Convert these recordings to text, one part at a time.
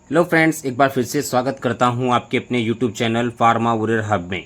Hello friends, एक बार फिर से स्वागत करता हूं आपके अपने YouTube channel pharma warrior hub में।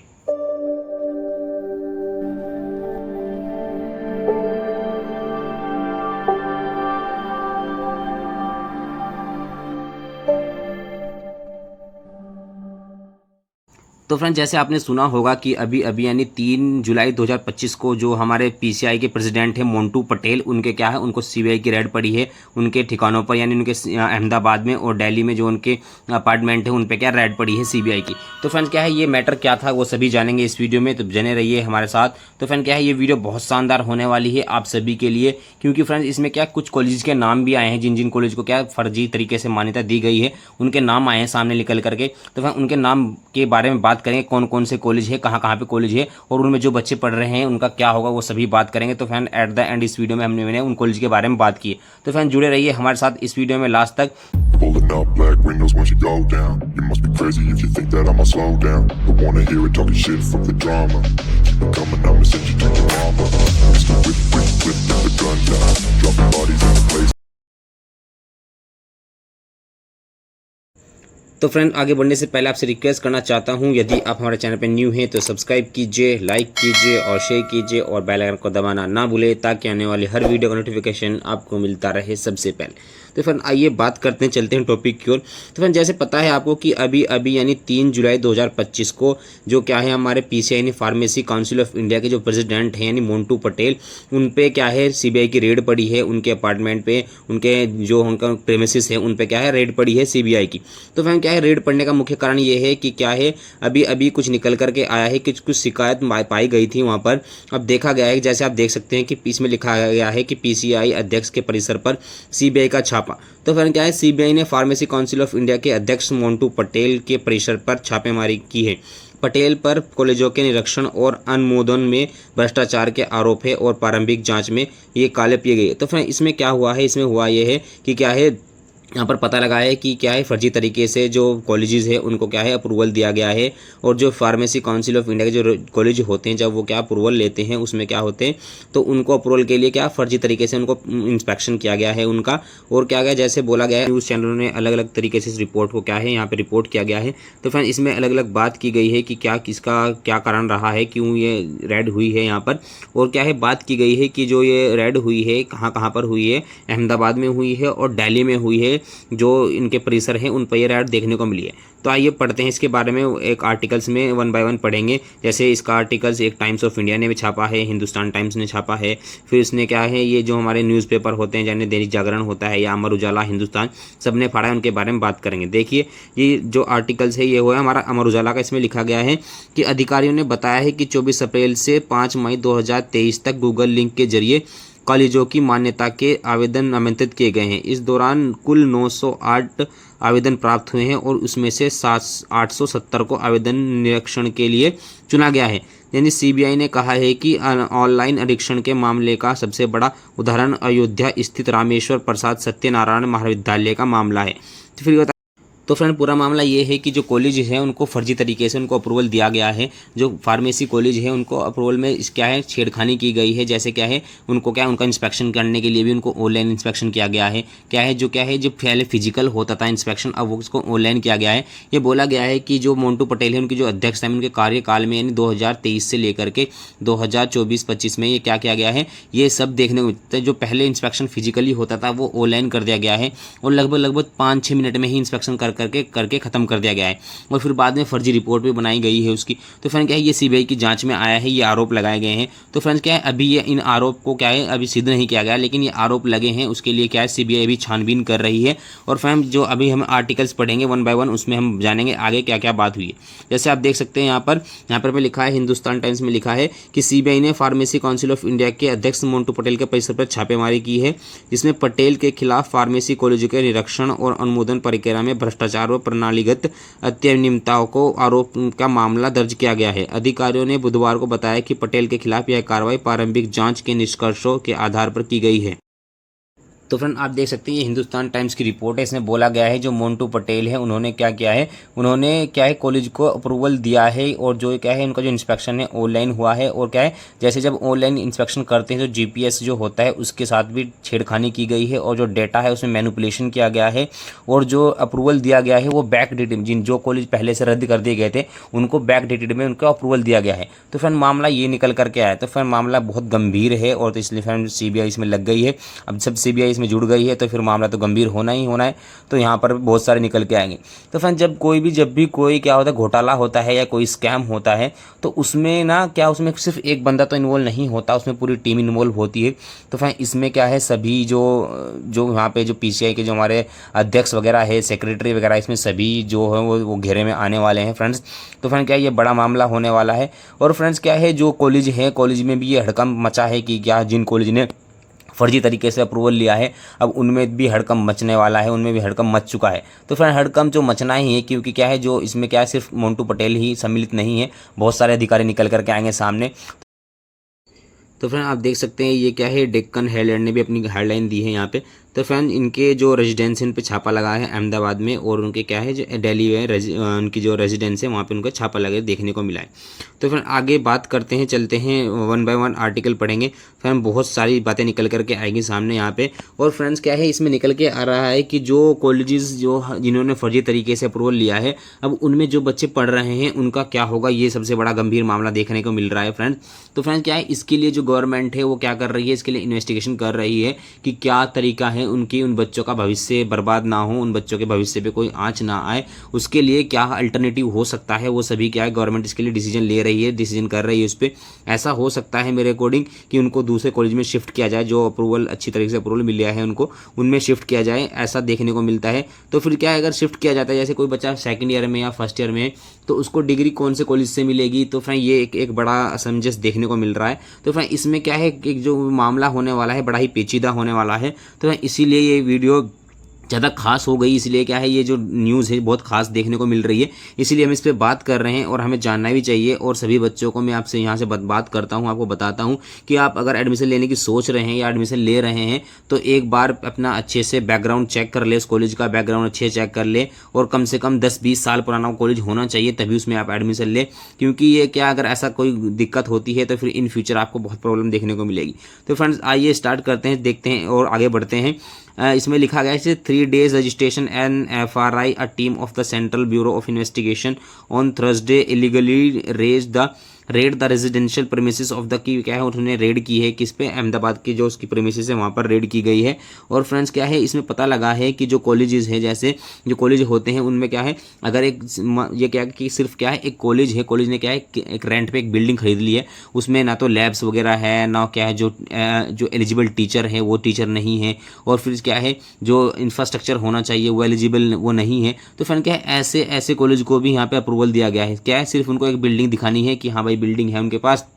तो फ्रेंड्स, जैसे आपने सुना होगा कि अभी अभी यानी 3 जुलाई 2025 को जो हमारे पीसीआई के प्रेसिडेंट हैं मोंटू पटेल, उनके क्या है, उनको सीबीआई की रेड पड़ी है उनके ठिकानों पर, यानी उनके अहमदाबाद में और दिल्ली में जो उनके अपार्टमेंट है उन पे क्या रेड पड़ी है सीबीआई की। तो फ्रेंड्स क्या है, ये मैटर क्या था वो सभी जानेंगे इस वीडियो में, तो बने रहिए हमारे साथ। तो फ्रेंड क्या है, ये वीडियो बहुत शानदार होने वाली है आप सभी के लिए, क्योंकि फ्रेंड्स इसमें क्या कुछ कॉलेज के नाम भी आए हैं, जिन जिन कॉलेज को क्या फर्जी तरीके से मान्यता दी गई है उनके नाम आए हैं सामने निकल करके। तो फ्रेंड उनके नाम के बारे में बात करेंगे, कौन कौन से कॉलेज है, कहाँ कहाँ पे कॉलेज है और उनमें जो बच्चे पढ़ रहे हैं उनका क्या होगा, वो सभी बात करेंगे। तो फ्रेंड एट द एंड इस वीडियो में मैंने उन कॉलेज के बारे में बात की है। तो फ्रेंड जुड़े रहिए हमारे साथ इस वीडियो में लास्ट तक। Pulling up black windows once you go down. You must be crazy if you think that I'ma slow down. Don't wanna hear it talking shit, fuck the drama. Keep it coming, I'ma send you to your mama. Mr. Whip, get the guns out. Dropping bodies in the place. तो friend आगे बढ़ने से पहले आपसे request करना चाहता हूं, यदि आप हमारे चैनल पर न्यू हैं तो सब्सक्राइब कीजिए, लाइक कीजिए और शेयर कीजिए और बेल आइकन को दबाना ना भूलें, ताकि आने वाली हर वीडियो का नोटिफिकेशन आपको मिलता रहे सबसे पहले। तो फ्रेंड आइए बात करते हैं, चलते हैं टॉपिक की ओर। तो फ्रेंड जैसे पता है आपको कि अभी अभी यानी 3 जुलाई 2025 को जो क्या है, हमारे पीसीआई यानी फार्मेसी काउंसिल ऑफ इंडिया के जो प्रेसिडेंट हैं यानी मोंटू पटेल, उन पे क्या है सीबीआई की रेड पड़ी है, उनके अपार्टमेंट पे, उनके जो उनका प्रेमिसेस है उन पे क्या है रेड पड़ी है सीबीआई की। तो फ्रेंड क्या है, रेड पड़ने का मुख्य कारण ये है कि क्या है, अभी अभी कुछ निकल करके आया है कि कुछ शिकायत पाई गई थी वहाँ पर। अब देखा गया है, जैसे आप देख सकते हैं कि इसमें लिखा गया है कि पीसीआई अध्यक्ष के परिसर पर सीबीआई का छापा। तो फिर क्या है, सीबीआई ने फार्मेसी काउंसिल ऑफ इंडिया के अध्यक्ष मोंटू पटेल के परिसर पर छापेमारी की है। पटेल पर कॉलेजों के निरीक्षण और अनुमोदन में भ्रष्टाचार के आरोप है और प्रारंभिक जांच में ये काले पिए गए। तो फिर इसमें क्या हुआ है, इसमें हुआ ये है कि क्या है, यहाँ पर पता लगा है कि क्या है, फर्जी तरीके से जो कॉलेजेस है उनको क्या है अप्रूवल दिया गया है, और जो फार्मेसी काउंसिल ऑफ इंडिया के जो कॉलेज होते हैं जब वो क्या अप्रूवल लेते हैं उसमें क्या होते हैं, तो उनको अप्रूवल के लिए क्या फर्जी तरीके से उनको इंस्पेक्शन किया गया है उनका। और क्या गया, जैसे बोला गया है न्यूज़ चैनलों ने अलग अलग तरीके से इस रिपोर्ट को क्या है यहाँ पर रिपोर्ट किया गया है। तो फ्रेंड इसमें अलग अलग बात की गई है कि क्या किसका क्या कारण रहा है, क्यों ये रेड हुई है यहाँ पर। और क्या है, बात की गई है कि जो ये रेड हुई है कहाँ कहाँ पर हुई है, अहमदाबाद में हुई है और दिल्ली में हुई है, जो इनके परिसर हैं उन पर ये रेड देखने को मिली है। तो आइए पढ़ते हैं इसके बारे में, एक आर्टिकल्स में वन बाय वन पढ़ेंगे। जैसे इसका आर्टिकल्स एक टाइम्स ऑफ इंडिया ने भी छापा है, हिंदुस्तान टाइम्स ने छापा है, फिर इसने क्या है, ये जो हमारे न्यूज़पेपर होते हैं जैसे दैनिक जागरण होता है या अमर उजाला, हिंदुस्तान, सब ने फाड़ा है, उनके बारे में बात करेंगे। देखिए ये जो आर्टिकल्स है ये हुआ है हमारा अमर उजाला का। इसमें लिखा गया है कि अधिकारियों ने बताया है कि 24 अप्रैल से 5 मई 2023 तक गूगल लिंक के जरिए कॉलेजों की मान्यता के आवेदन आमंत्रित किए गए हैं। इस दौरान कुल 908 आवेदन प्राप्त हुए हैं और उसमें से 870 को आवेदन निरीक्षण के लिए चुना गया है। यानी सीबीआई ने कहा है कि ऑनलाइन निरीक्षण के मामले का सबसे बड़ा उदाहरण अयोध्या स्थित रामेश्वर प्रसाद सत्यनारायण महाविद्यालय का मामला है। तो फिर तो फ्रेंड पूरा मामला ये है कि जो कॉलेज है उनको फर्जी तरीके से उनको अप्रूवल दिया गया है। जो फार्मेसी कॉलेज है उनको अप्रूवल में क्या है छेड़खानी की गई है। जैसे क्या है, उनको क्या है, उनका इंस्पेक्शन करने के लिए भी उनको ऑनलाइन इंस्पेक्शन किया गया है। क्या है, जो पहले फिजिकल होता था इंस्पेक्शन, अब वो उसको ऑनलाइन किया गया है। ये बोला गया है कि जो मोंटू पटेल है उनकी जो अध्यक्ष है उनके कार्यकाल में यानी 2023 से लेकर के 2024-25 में ये क्या किया गया है, ये सब देखने को मिलता है। जो पहले इंस्पेक्शन फिजिकली होता था वो ऑनलाइन कर दिया गया है और लगभग 5-6 मिनट में ही इंस्पेक्शन करके ख़त्म कर दिया गया है और फिर बाद में फर्जी रिपोर्ट भी बनाई गई है उसकी। तो फ्रेंड क्या है, ये सीबीआई की जांच में आया है, ये आरोप लगाए गए हैं। तो फ्रेंड्स क्या है, अभी ये इन आरोप को क्या है अभी सिद्ध नहीं किया गया, लेकिन ये आरोप लगे हैं, उसके लिए क्या है सीबीआई अभी छानबीन कर रही है। और फ्रेंड जो अभी हम आर्टिकल्स पढ़ेंगे वन बाय वन, उसमें हम जानेंगे आगे क्या क्या बात हुई है। जैसे आप देख सकते हैं यहाँ पर लिखा है, हिंदुस्तान टाइम्स में लिखा है कि सीबीआई ने फार्मेसी काउंसिल ऑफ इंडिया के अध्यक्ष मोंटू पटेल के परिसर पर छापेमारी की है, जिसमें पटेल के खिलाफ फार्मेसी कॉलेजों के निरीक्षण और अनुमोदन प्रक्रिया में भ्रष्टाचार व प्रणालीगत अनियमितताओं को आरोप का मामला दर्ज किया गया है। अधिकारियों ने बुधवार को बताया कि पटेल के खिलाफ यह कार्रवाई प्रारंभिक जांच के निष्कर्षों के आधार पर की गई है। तो फ्रेंड आप देख सकते हैं ये हिंदुस्तान टाइम्स की रिपोर्ट है। इसमें बोला गया है जो मोंटू पटेल है उन्होंने क्या किया है, उन्होंने क्या है कॉलेज को अप्रूवल दिया है और जो क्या है उनका जो इंस्पेक्शन है ऑनलाइन हुआ है। और क्या है जैसे जब ऑनलाइन इंस्पेक्शन करते हैं तो जीपीएस जो होता है उसके साथ भी छेड़खानी की गई है और जो डेटा है उसमें मैनिपुलेशन किया गया है। और जो अप्रूवल दिया गया है वो बैक डेटेड, जिन जो कॉलेज पहले से रद्द कर दिए गए थे उनको बैक डेटेड में उनका अप्रूवल दिया गया है। तो फ्रेंड मामला ये निकल करके आया। तो फ्रेंड मामला बहुत गंभीर है और तो इसलिए फ्रेंड सीबीआई इसमें लग गई है। अब सब सीबीआई इसमें जुड़ गई है तो फिर मामला तो गंभीर होना ही होना है। तो यहाँ पर बहुत सारे निकल के आएंगे। तो फ्रेंड जब भी कोई क्या होता है घोटाला होता है या कोई स्कैम होता है तो उसमें ना क्या उसमें सिर्फ एक बंदा तो इन्वॉल्व नहीं होता, उसमें पूरी टीम इन्वॉल्व होती है। तो फ्रेंड इसमें क्या है सभी जो यहाँ पे जो पीसीआई के जो हमारे अध्यक्ष वगैरह है, सेक्रेटरी वगैरह, इसमें सभी जो है वो घेरे में आने वाले हैं फ्रेंड्स। तो फ्रेंड क्या ये बड़ा मामला होने वाला है। और फ्रेंड्स क्या है जो कॉलेज है, कॉलेज में भी ये हड़कंप मचा है कि क्या जिन कॉलेज ने फर्जी तरीके से अप्रूवल लिया है अब उनमें भी हड़कंप मचने वाला है, उनमें भी हड़कंप मच चुका है। तो फ्रेंड हड़कंप जो मचना ही है क्योंकि क्या है जो इसमें क्या है सिर्फ मोंटू पटेल ही सम्मिलित नहीं है, बहुत सारे अधिकारी निकल करके आएंगे सामने। तो फ्रेंड आप देख सकते हैं ये क्या है डेक्कन हेरल्ड ने भी अपनी हेडलाइन दी है यहाँ पे। तो फ्रेंड इनके जो रेजिडेंस इन पे छापा लगा है अहमदाबाद में और उनके क्या है जो दिल्ली में उनकी जो रेजिडेंस है वहाँ पे उनका छापा लगे देखने को मिला है। तो फ्रेंड आगे बात करते हैं, चलते हैं 1 बाय 1 आर्टिकल पढ़ेंगे। फ्रेंड बहुत सारी बातें निकल करके आएगी सामने यहाँ पे। और फ्रेंड्स क्या है इसमें निकल के आ रहा है कि जो कॉलेजेस जो जिन्होंने फर्जी तरीके से अप्रूवल लिया है अब उनमें जो बच्चे पढ़ रहे हैं उनका क्या होगा, ये सबसे बड़ा गंभीर मामला देखने को मिल रहा है फ्रेंड। तो फ्रेंड क्या है इसके लिए जो गवर्नमेंट है वो क्या कर रही है, इसके लिए इन्वेस्टिगेशन कर रही है कि क्या तरीका है उनकी उन बच्चों का भविष्य बर्बाद ना हो, उन बच्चों के भविष्य पे कोई आंच ना आए, उसके लिए क्या अल्टरनेटिव हो सकता है वो सभी क्या है गवर्नमेंट इसके लिए डिसीजन ले रही है, डिसीजन कर रही है उस पर। ऐसा हो सकता है मेरे अकॉर्डिंग कि उनको दूसरे कॉलेज में शिफ्ट किया जाए, जो अप्रूवल अच्छी तरीके से अप्रूवल मिल गया है उनको उनमें शिफ्ट किया जाए, ऐसा देखने को मिलता है। तो फिर क्या है अगर शिफ्ट किया जाता है जैसे कोई बच्चा सेकंड ईयर में या फर्स्ट ईयर में तो उसको डिग्री कौन से कॉलेज से मिलेगी। तो फ्रेंड ये एक बड़ा असमंजस देखने को मिल रहा है। तो फ्रेंड इसमें क्या है एक जो मामला होने वाला है बड़ा ही पेचीदा होने वाला है। तो इसीलिए ये वीडियो ज़्यादा खास हो गई, इसलिए क्या है ये जो न्यूज़ है बहुत खास देखने को मिल रही है, इसीलिए हम इस पर बात कर रहे हैं और हमें जानना भी चाहिए। और सभी बच्चों को मैं आपसे यहाँ से बात करता हूँ, आपको बताता हूँ कि आप अगर एडमिशन लेने की सोच रहे हैं या एडमिशन ले रहे हैं तो एक बार अपना अच्छे से बैकग्राउंड चेक कर ले, उस कॉलेज का बैकग्राउंड अच्छे चेक कर ले और कम से कम 10-20 साल पुराना कॉलेज होना चाहिए तभी उसमें आप एडमिशन ले। क्योंकि ये क्या अगर ऐसा कोई दिक्कत होती है तो फिर इन फ्यूचर आपको बहुत प्रॉब्लम देखने को मिलेगी। तो फ्रेंड्स आइए स्टार्ट करते हैं, देखते हैं और आगे बढ़ते हैं। इसमें लिखा गया है 3 days registration an FRI a team of the Central Bureau of Investigation on Thursday illegally raid the residential premises of the की क्या है उन्होंने रेड की है किस पे, अहमदाबाद की जो उसकी प्रेमिसेस है वहाँ पर रेड की गई है। और फ्रेंड्स क्या है इसमें पता लगा है कि जो कॉलेजेस है जैसे जो कॉलेज होते हैं उनमें क्या है अगर ये क्या कि सिर्फ क्या है एक कॉलेज है, कॉलेज ने क्या है एक रेंट पे एक बिल्डिंग खरीद ली है, उसमें ना तो लैब्स वगैरह है ना क्या है जो एलिजिबल टीचर है वो टीचर नहीं है और फिर क्या है जो इंफ्रास्ट्रक्चर होना चाहिए वो एलिजिबल वो नहीं है। तो फ्रेंड क्या है ऐसे कॉलेज को भी यहाँ पे अप्रूवल दिया गया है। क्या है सिर्फ उनको एक बिल्डिंग दिखानी है कि हाँ भाई बिल्डिंग है उनके पास,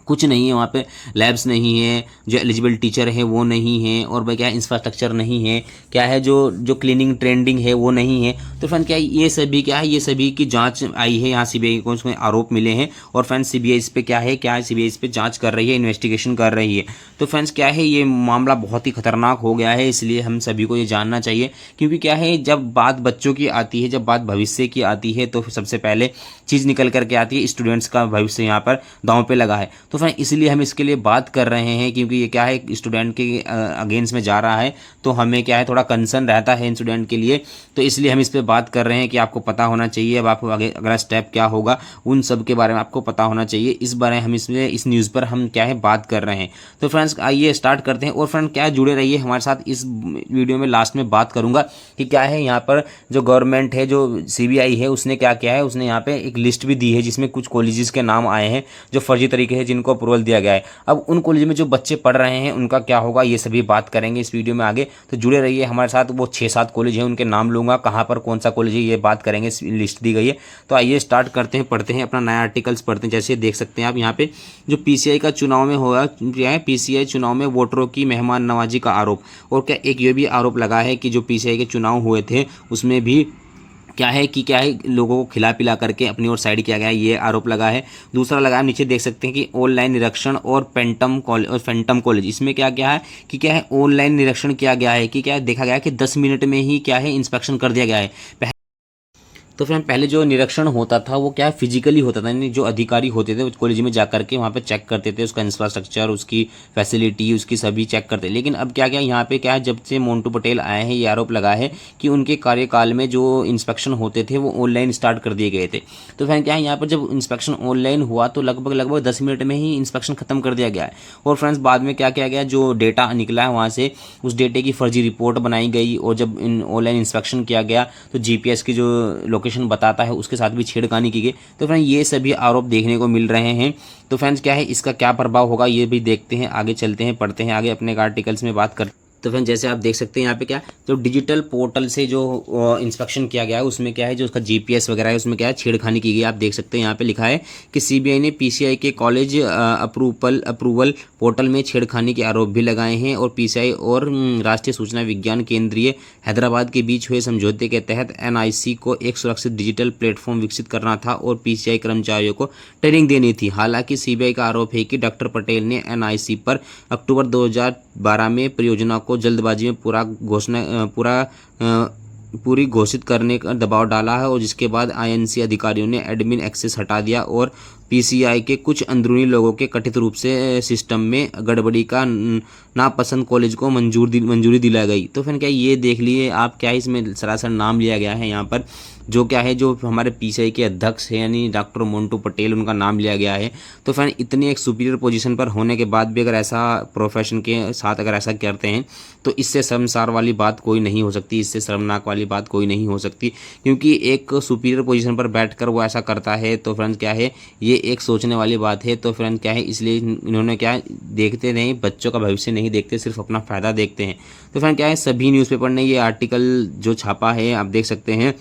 कुछ नहीं है वहाँ पे, लैब्स नहीं है, जो एलिजिबल टीचर है वो नहीं है और भाई क्या है इंफ्रास्ट्रक्चर नहीं है, क्या है जो क्लीनिंग ट्रेंडिंग है वो नहीं है। तो फ्रेंड क्या है ये सभी क्या है ये सभी की जांच आई है, यहाँ सीबीआई को उसमें आरोप मिले हैं और फ्रेंड्स सीबीआई इस पे क्या है सीबीआई इस पे जांच कर रही है, इन्वेस्टिगेशन कर रही है। तो फ्रेंड्स क्या है ये मामला बहुत ही खतरनाक हो गया है, इसलिए हम सभी को ये जानना चाहिए। क्योंकि क्या है जब बात बच्चों की आती है, जब बात भविष्य की आती है तो सबसे पहले चीज़ निकल करके आती है स्टूडेंट्स का भविष्य यहाँ पर दांव पे लगा है। तो फ्रेंड इसलिए हम इसके लिए बात कर रहे हैं क्योंकि ये क्या है स्टूडेंट के अगेंस्ट में जा रहा है तो हमें क्या है थोड़ा कंसर्न रहता है इन स्टूडेंट के लिए। तो इसलिए हम इस पर बात कर रहे हैं कि आपको पता होना चाहिए अब आपको आगे अगला स्टेप क्या होगा उन सब के बारे में आपको पता होना चाहिए। इस बारे हम इसमें इस न्यूज़ पर हम क्या है बात कर रहे हैं। तो फ्रेंड्स आइए स्टार्ट करते हैं और फ्रेंड क्या जुड़े रहिए हमारे साथ। इस वीडियो में लास्ट में बात करूँगा कि क्या है यहाँ पर जो गवर्नमेंट है जो CBI है उसने क्या किया है, उसने यहाँ पर एक लिस्ट भी दी है जिसमें कुछ कॉलेजेस के नाम आए हैं जो फर्जी तरीके से जिनको अप्रूवल दिया गया है। अब उन कॉलेज में जो बच्चे पढ़ रहे हैं उनका क्या होगा ये सभी बात करेंगे इस वीडियो में आगे। तो जुड़े रहिए हमारे साथ। वो 6-7 कॉलेज हैं उनके नाम लूँगा, कहाँ पर कौन सा कॉलेज है ये बात करेंगे, लिस्ट दी गई है। तो आइए स्टार्ट करते हैं, पढ़ते हैं अपना नया आर्टिकल्स पढ़ते हैं। जैसे देख सकते हैं आप यहाँ पे जो PCI का चुनाव में होगा क्या है PCI चुनाव में वोटरों की मेहमान नवाजी का आरोप। और क्या एक ये भी आरोप लगा है कि जो PCI के चुनाव हुए थे उसमें भी क्या है लोगों को खिला पिला करके अपनी ओर साइड किया गया है, ये आरोप लगा है। दूसरा लगा है, नीचे देख सकते हैं कि ऑनलाइन निरीक्षण और फैंटम कॉलेज, इसमें क्या है ऑनलाइन निरीक्षण किया गया है कि देखा गया है कि 10 मिनट में ही इंस्पेक्शन कर दिया गया है। तो फ्रेंड पहले जो निरीक्षण होता था वो फिजिकली होता था, यानी जो अधिकारी होते थे कॉलेज में जाकर के वहाँ पे चेक करते थे उसका इंफ्रास्ट्रक्चर, उसकी फैसिलिटी, उसकी सभी चेक करते। लेकिन अब यहाँ पे जब से मोंटू पटेल आए हैं, ये आरोप लगा है कि उनके कार्यकाल में जो इंस्पेक्शन होते थे वो ऑनलाइन स्टार्ट कर दिए गए थे। तो फ्रेंड यहाँ पर जब इंस्पेक्शन ऑनलाइन हुआ तो लगभग 10 मिनट में ही इंस्पेक्शन खत्म कर दिया गया है। और फ्रेंड्स बाद में क्या किया गया, जो डेटा निकला है वहाँ से उस डेटे की फर्जी रिपोर्ट बनाई गई, और जब ऑनलाइन इंस्पेक्शन किया गया तो GPS की जो लोकेशन बताता है उसके साथ भी छेड़खानी की गई। तो फ्रेंड ये सभी आरोप देखने को मिल रहे हैं। तो फ्रेंड्स इसका क्या प्रभाव होगा ये भी देखते हैं, आगे चलते हैं, पढ़ते हैं, आगे अपने आर्टिकल्स में बात करते हैं। तो फ्रेंड जैसे आप देख सकते हैं यहाँ पे जो डिजिटल पोर्टल से जो इंस्पेक्शन किया गया है उसमें जो उसका GPS वगैरह है उसमें छेड़खानी की गई। आप देख सकते हैं यहाँ पे लिखा है कि CBI ने PCI के कॉलेज अप्रूवल पोर्टल में छेड़खानी के आरोप भी लगाए हैं, और PCI और राष्ट्रीय सूचना विज्ञान केंद्रीय हैदराबाद के बीच हुए समझौते के तहत NIC को एक सुरक्षित डिजिटल प्लेटफॉर्म विकसित करना था और PCI कर्मचारियों को ट्रेनिंग देनी थी। हालांकि CBI का आरोप है कि डॉक्टर पटेल ने NIC पर अक्टूबर 2012 में परियोजना को जल्दबाजी में पूरी घोषित करने का दबाव डाला है, और जिसके बाद INC अधिकारियों ने एडमिन एक्सेस हटा दिया और PCI के कुछ अंदरूनी लोगों के कथित रूप से सिस्टम में गड़बड़ी का नापसंद कॉलेज को मंजूरी दिला गई। तो फिर ये देख लिए आप इसमें सरासर नाम लिया गया है यहाँ पर, जो हमारे PCI के अध्यक्ष है यानी डॉक्टर मोंटू पटेल, उनका नाम लिया गया है। तो फ्रेंड इतनी एक सुपीरियर पोजीशन पर होने के बाद भी अगर ऐसा प्रोफेशन के साथ अगर ऐसा करते हैं तो इससे शर्मसार वाली बात कोई नहीं हो सकती, इससे शर्मनाक वाली बात कोई नहीं हो सकती, क्योंकि एक सुपीरियर पोजीशन पर बैठकर वो ऐसा करता है। तो फ्रेंड ये एक सोचने वाली बात है। तो फ्रेंड इसलिए इन्होंने देखते नहीं, बच्चों का भविष्य नहीं देखते, सिर्फ अपना फ़ायदा देखते हैं। तो फ्रेंड सभी न्यूज़पेपर ने ये आर्टिकल जो छापा है आप देख सकते हैं।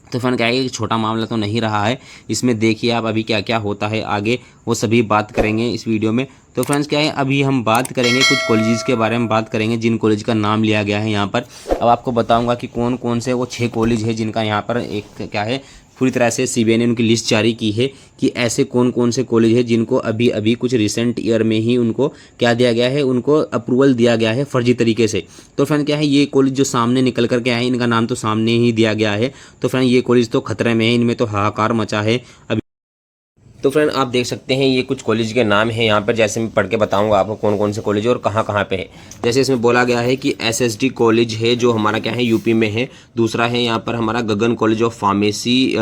तो फ्रेंड कि छोटा मामला तो नहीं रहा है, इसमें देखिए आप अभी क्या क्या होता है आगे, वो सभी बात करेंगे इस वीडियो में। तो फ्रेंड्स अभी हम बात करेंगे कुछ कॉलेजेस के बारे में बात करेंगे जिन कॉलेज का नाम लिया गया है यहाँ पर। अब आपको बताऊंगा कि कौन कौन से वो 6 कॉलेज है जिनका यहाँ पर एक पूरी तरह से CBI ने उनकी लिस्ट जारी की है कि ऐसे कौन कौन से कॉलेज है जिनको अभी कुछ रिसेंट ईयर में ही उनको दिया गया है, उनको अप्रूवल दिया गया है फर्जी तरीके से। तो फ्रेंड ये कॉलेज जो सामने निकल करके आए हैं इनका नाम तो सामने ही दिया गया है। तो फ्रेंड ये कॉलेज तो खतरे में है, इनमें तो हाहाकार मचा है अभी। तो फ्रेंड आप देख सकते हैं ये कुछ कॉलेज के नाम हैं यहाँ पर, जैसे मैं पढ़ के बताऊंगा आपको कौन कौन से कॉलेज है और कहाँ पे है। जैसे इसमें बोला गया है कि SSD कॉलेज है जो हमारा यूपी में है। दूसरा है यहाँ पर हमारा गगन कॉलेज ऑफ फार्मेसी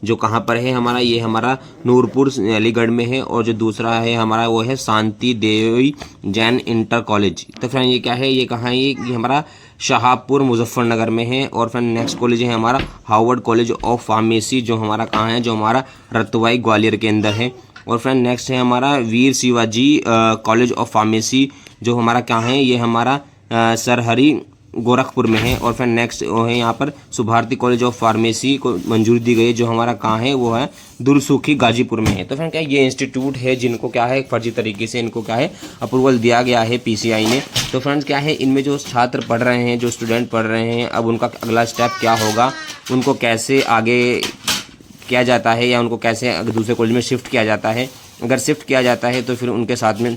जो कहाँ पर है हमारा, ये हमारा नूरपुर अलीगढ़ में है। और जो दूसरा है हमारा वो है शांति देवी जैन इंटर कॉलेज। तो फ्रेंड ये है, ये कहाँ है, ये हमारा शाहपुर मुजफ्फरनगर में है। और फिर नेक्स्ट कॉलेज है हमारा हार्वर्ड कॉलेज ऑफ फार्मेसी जो हमारा कहाँ है, जो हमारा रतवाई ग्वालियर के अंदर है। और फ्रेंड नेक्स्ट है हमारा वीर शिवाजी कॉलेज ऑफ फार्मेसी जो हमारा कहाँ है, ये हमारा सरहरी गोरखपुर में है। और फिर नेक्स्ट है यहाँ पर सुभारती कॉलेज ऑफ फार्मेसी को मंजूरी दी गई है जो हमारा कहाँ है, वो है दुरसुखी गाजीपुर में है। तो फ्रेंड ये इंस्टीट्यूट है जिनको फर्जी तरीके से इनको अप्रूवल दिया गया है PCI ने। तो फ्रेंड्स इनमें जो छात्र पढ़ रहे हैं, जो स्टूडेंट पढ़ रहे हैं, अब उनका अगला स्टेप क्या होगा, उनको कैसे आगे किया जाता है या उनको कैसे दूसरे कॉलेज में शिफ्ट किया जाता है। अगर शिफ्ट किया जाता है तो फिर उनके साथ में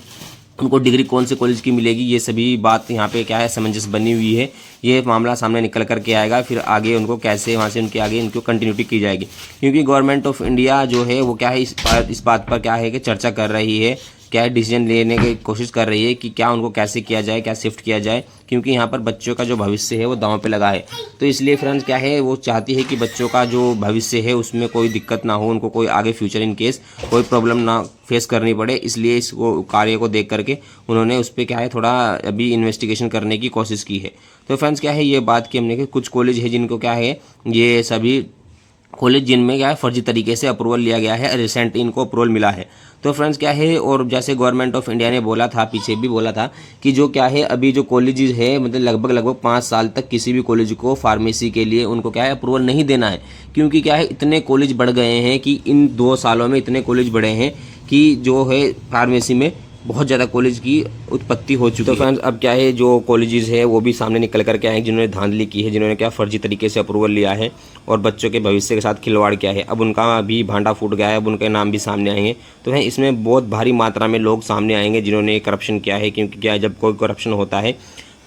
उनको डिग्री कौन से कॉलेज की मिलेगी, ये सभी बात यहाँ पे समंजस बनी हुई है। ये मामला सामने निकल कर के आएगा, फिर आगे उनको कैसे वहाँ से उनके आगे इनको कंटिन्यूटी की जाएगी। क्योंकि गवर्नमेंट ऑफ इंडिया जो है वो इस बात पर कि चर्चा कर रही है, डिसीजन लेने की कोशिश कर रही है कि क्या उनको कैसे किया जाए, क्या शिफ्ट किया जाए, क्योंकि यहाँ पर बच्चों का जो भविष्य है वो दांव पे लगा है। तो इसलिए फ्रेंड्स वो चाहती है कि बच्चों का जो भविष्य है उसमें कोई दिक्कत ना हो, उनको कोई आगे फ्यूचर इन केस कोई प्रॉब्लम ना फेस करनी पड़े। इसलिए इस कार्य को देख करके उन्होंने उस पर थोड़ा अभी इन्वेस्टिगेशन करने की कोशिश की है। तो फ्रेंड्स ये बात की हमने कि कुछ कॉलेज है जिनको ये सभी कॉलेज जिनमें फर्जी तरीके से अप्रूवल लिया गया है, रिसेंट इनको अप्रूवल मिला है। तो फ्रेंड्स और जैसे गवर्नमेंट ऑफ इंडिया ने बोला था, पीछे भी बोला था कि जो अभी जो कॉलेजेस है मतलब लगभग 5 साल तक किसी भी कॉलेज को फार्मेसी के लिए उनको अप्रूवल नहीं देना है। क्योंकि इतने कॉलेज बढ़ गए हैं कि इन 2 सालों में इतने कॉलेज बढ़े हैं कि जो है फार्मेसी में बहुत ज़्यादा कॉलेज की उत्पत्ति हो चुकी है। तो फ्रेंड्स अब क्या है, जो कॉलेजेस है वो भी सामने निकल कर के आए हैं जिन्होंने धांधली की है, जिन्होंने क्या फर्जी तरीके से अप्रूवल लिया है और बच्चों के भविष्य के साथ खिलवाड़ किया है। अब उनका भी भांडा फूट गया है, अब उनके नाम भी सामने आएंगे। तो है इसमें बहुत भारी मात्रा में लोग सामने आएंगे जिन्होंने करप्शन किया है, क्योंकि क्या है, जब कोई करप्शन होता है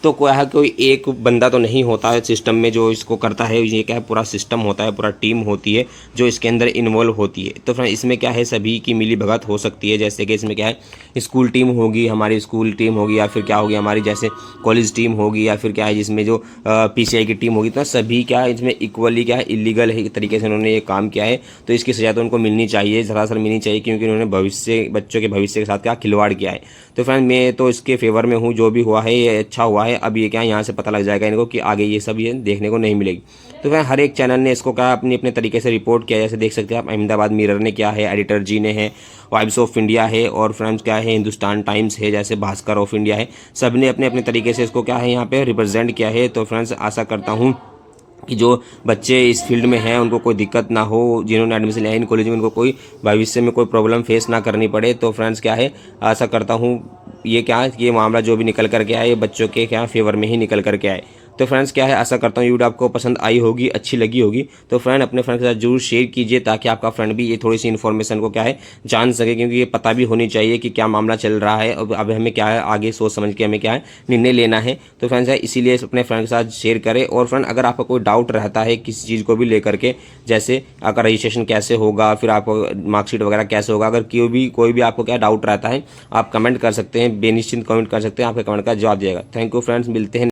तो कोई एक बंदा तो नहीं होता है सिस्टम में जो इसको करता है, ये क्या है, पूरा सिस्टम होता है, पूरा टीम होती है जो इसके अंदर इन्वॉल्व होती है। तो फ्रेंड इसमें क्या है, सभी की मिली भगत हो सकती है। जैसे कि इसमें क्या है, स्कूल टीम होगी, हमारी स्कूल टीम होगी, या फिर क्या होगी हमारी जैसे कॉलेज टीम होगी, या फिर क्या है जिसमें जो PCI की टीम होगी। तो सभी क्या है इसमें इक्वली क्या है, इलीगल है तरीके से उन्होंने ये काम किया है, तो इसकी सज़ा तो उनको मिलनी चाहिए, सरासर मिलनी चाहिए, क्योंकि उन्होंने बच्चों के भविष्य के साथ क्या खिलवाड़ किया है। तो फ्रेंड मैं तो इसके फेवर में हूँ, जो भी हुआ है ये अच्छा हुआ है। अब ये क्या यहाँ से पता लग जाएगा इनको कि आगे ये सब ये देखने को नहीं मिलेगी। तो फ्रेंड हर एक चैनल ने इसको क्या अपने अपने तरीके से रिपोर्ट किया, जैसे देख सकते हैं आप, अहमदाबाद मिरर ने किया है, एडिटर जी ने है, वाइब्स ऑफ इंडिया है, और फ्रेंड्स क्या है, हिंदुस्तान टाइम्स है, जैसे भास्कर ऑफ इंडिया है, सब ने अपने अपने तरीके से इसको क्या है यहाँ पे रिप्रेजेंट किया है। तो फ्रेंड्स आशा करता हूँ कि जो बच्चे इस फील्ड में हैं उनको कोई दिक्कत ना हो, जिन्होंने एडमिशन लिया है इन कॉलेज में उनको कोई भविष्य में कोई प्रॉब्लम फेस ना करनी पड़े। तो फ्रेंड्स क्या है, आशा करता हूँ ये क्या है, ये मामला जो भी निकल करके आए ये बच्चों के क्या फेवर में ही निकल करके आए। तो फ्रेंड्स क्या है, आशा करता हूँ वीडियो आपको पसंद आई होगी, अच्छी लगी होगी। तो फ्रेंड अपने फ्रेंड के साथ जरूर शेयर कीजिए, ताकि आपका फ्रेंड भी ये थोड़ी सी इन्फॉर्मेशन को क्या है जान सके, क्योंकि ये पता भी होनी चाहिए कि क्या मामला चल रहा है। अब हमें क्या है आगे सोच समझ के हमें क्या है निर्णय लेना है। तो फ्रेंड्स है इसीलिए अपने फ्रेंड के साथ शेयर करें। और फ्रेंड अगर आपको कोई डाउट रहता है किसी चीज़ को भी लेकर के, जैसे अगर रजिस्ट्रेशन कैसे होगा, फिर आपको मार्कशीट वगैरह कैसे होगा, अगर कोई भी आपको क्या डाउट रहता है आप कमेंट कर सकते हैं, बेनिश्चिंत कमेंट कर सकते हैं, आपके कमेंट का जवाब दिएगा। थैंक यू फ्रेंड्स, मिलते हैं